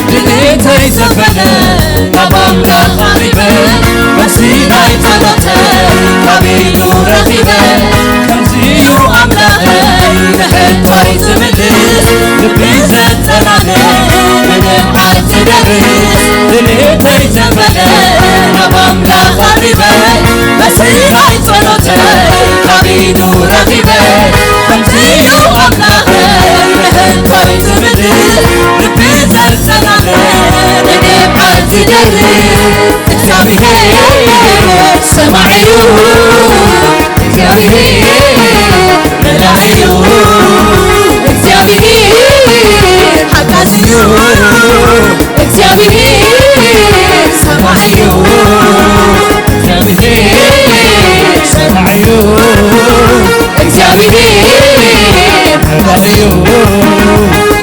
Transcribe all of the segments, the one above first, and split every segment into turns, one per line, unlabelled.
دليتي زفنة نبام لخاربة مسيناي تلاتة كابيلو رخيبة كمزيو أملاخي نهتاي تملس لبيزة تنالي من بعد تدرس دليتي زفنة نبام لخاربة مسيناي تلاتة كابيلو رخيبة كمزيو أملاخي نهتاي تملس لبيزة تنالي من بعد تدرس እግዚአብሔር ሰማዩ እግዚአብሔር መላእዩ እግዚአብሔር ሐቃስዩ እግዚአብሔር ሰማዩ እግዚአብሔር ሰማዩ እግዚአብሔር መላእዩ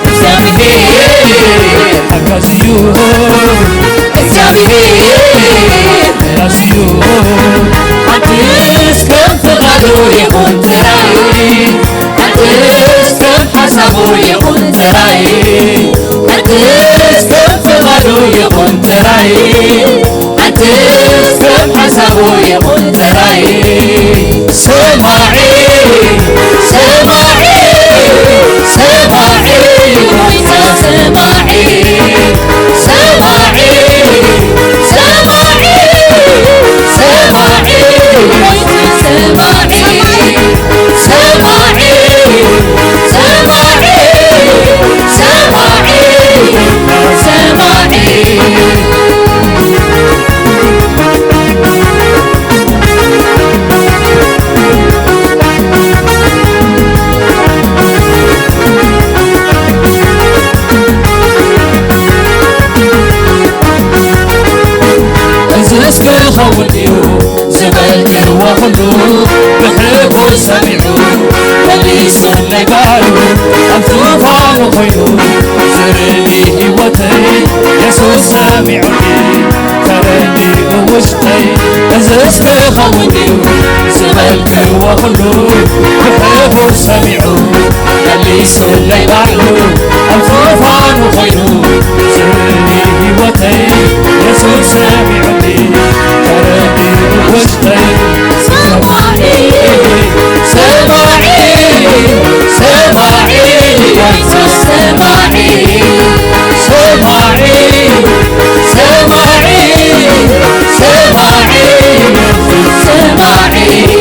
እግዚአብሔር ሐቃስዩ راسيو حدث كم فقدو يكون تراي حدث كم حسبو يكون تراي حدث كم فقدو يكون تراي حدث كم حسبو يكون تراي سماعي سماعي سماعي ويتا سماعي سماعي خوديو زبلت وخلو بحبو سمعو وليس اللقالو أنفوفان خيو زرني هوتي يسوس سامعني كردي بوشتي أزسك خوديو زبلت وخلو بحبو سمعو وليس اللقالو أنفوفان خيو زرني هوتي يسوس سامعني سماعي سماعي سماعي ويتا سماعي سماعي سماعي سماعي سماعي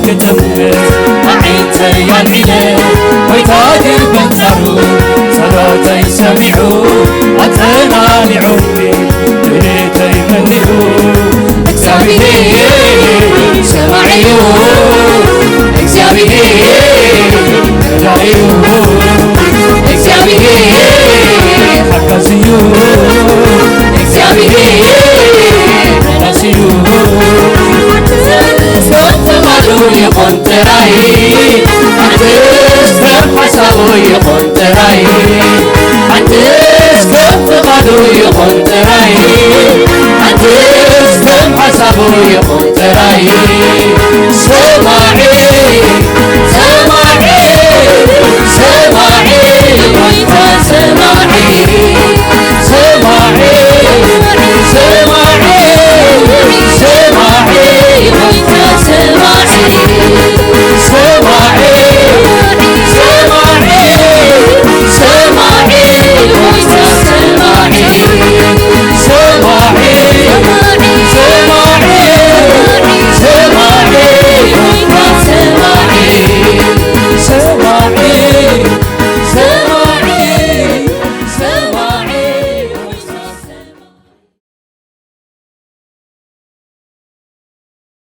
كتمت عينتي يالعيلة ويتاج البنزرو صلاتي سمعو عطنا لعمي دليتي منهو እግዚአብሔር ሰማዩ እግዚአብሔር መላእዩ እግዚአብሔር ሐቃስዩ እግዚአብሔር ራስዩ يكون تراي حدث كم حسابو يكون تراي حدث كم فقدو يكون تراي حدث كم حسابو يكون تراي